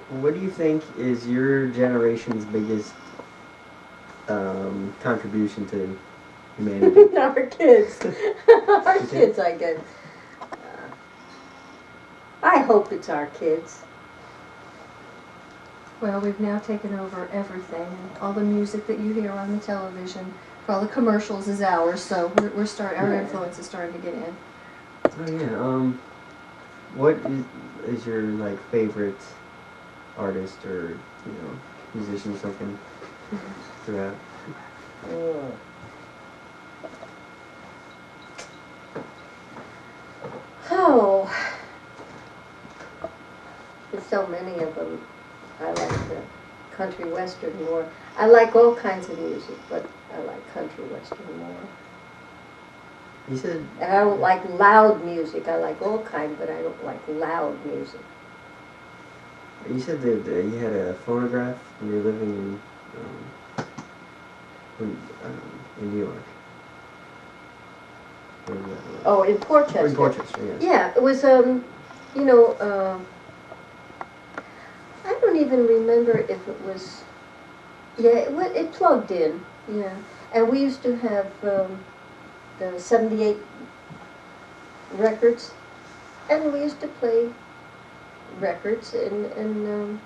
What do you think is your generation's biggest contribution to humanity? Our kids. Our You think? kids, I guess. I hope it's our kids. Well, we've now taken over everything, and all the music that you hear on the television, for all the commercials is ours. So our influence is starting to get in. Oh yeah. What is your like favorite artist or musician or something throughout? Mm. Oh, there's so many of them. I like the country western more. I like all kinds of music, but I like country western more. You said. And I don't like loud music. I like all kinds, but I don't like loud music. You said that you had a phonograph when you were living in New York. Where was that? Oh, in Portchester. Oh, in Portchester, yes. Yeah, it was, I don't even remember if it was, yeah, it plugged in, yeah. And we used to have the 78 records, and we used to play records, and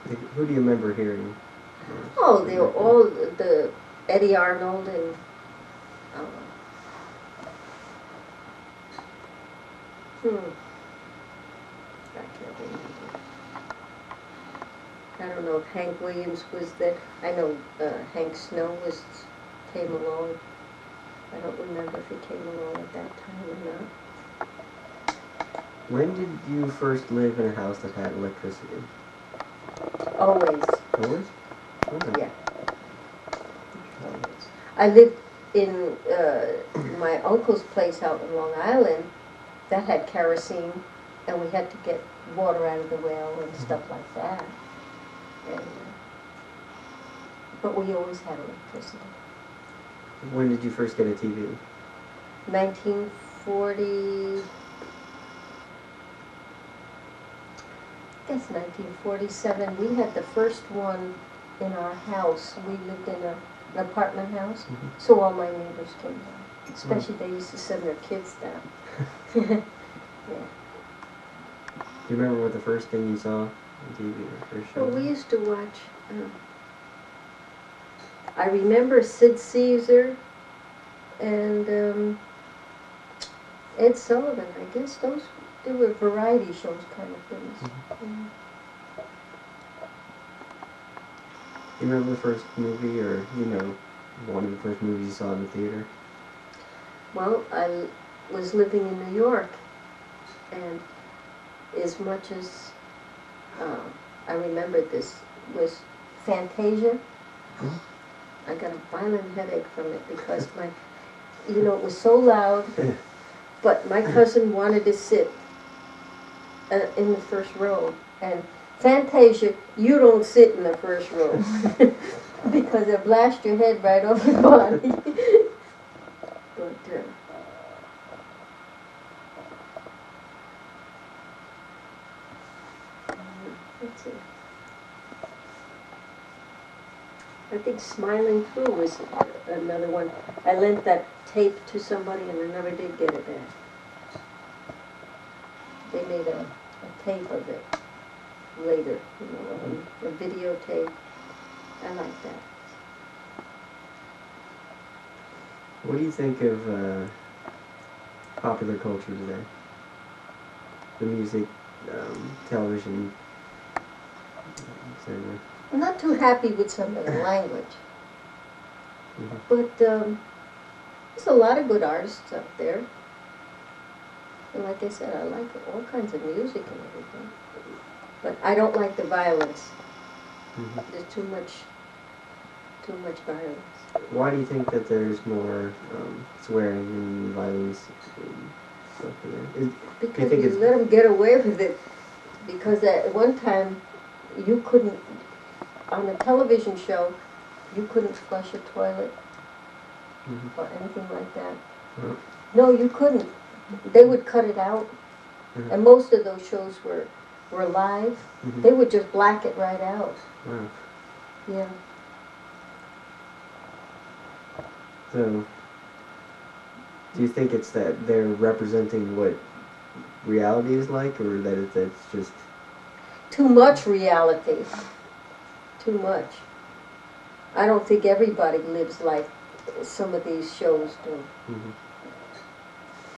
Like, who do you remember hearing? oh, they were all the Eddie Arnold and I can't remember. I don't know if Hank Williams was there. I know Hank Snow came along. I don't remember if he came along at that time or not. When did you first live in a house that had electricity? Always. Always? Oh. Yeah. Always. I lived in my uncle's place out in Long Island that had kerosene, and we had to get water out of the well and stuff like that. And, but we always had electricity. When did you first get a TV? 1940, I guess 1947. We had the first one in our house. We lived in an apartment house, so all my neighbors came down. Especially they used to send their kids down. Yeah. Do you remember what the first thing you saw on TV or first show? Well, we used to watch, I remember Sid Caesar and Ed Sullivan. I guess they were variety shows kind of things. Mm-hmm. Do you remember the first movie or, one of the first movies you saw in the theater? Well, I was living in New York, and as much as I remember this was Fantasia. Mm-hmm. I got a violent headache from it because it was so loud, but my cousin wanted to sit in the first row, and Fantasia, you don't sit in the first row because it blast your head right off your body. But that's it. I think Smiling Through was another one. I lent that tape to somebody and I never did get it back. They made a tape of it later, a videotape. I like that. What do you think of popular culture today? The music, television, etc. I'm not too happy with some of the language. Mm-hmm. But there's a lot of good artists up there. And like I said, I like all kinds of music and everything. But I don't like the violence. Mm-hmm. There's too much violence. Why do you think that there's more swearing and violence and stuff in there? Because you let them get away with it. Because at one time, you couldn't, on a television show, you couldn't flush a toilet or anything like that. No, you couldn't. They would cut it out. And most of those shows were were live, Mhm. they would just black it right out. Wow. Yeah. So, do you think it's that they're representing what reality is like, or that it's just? Too much reality. Too much. I don't think everybody lives like some of these shows do. Mhm.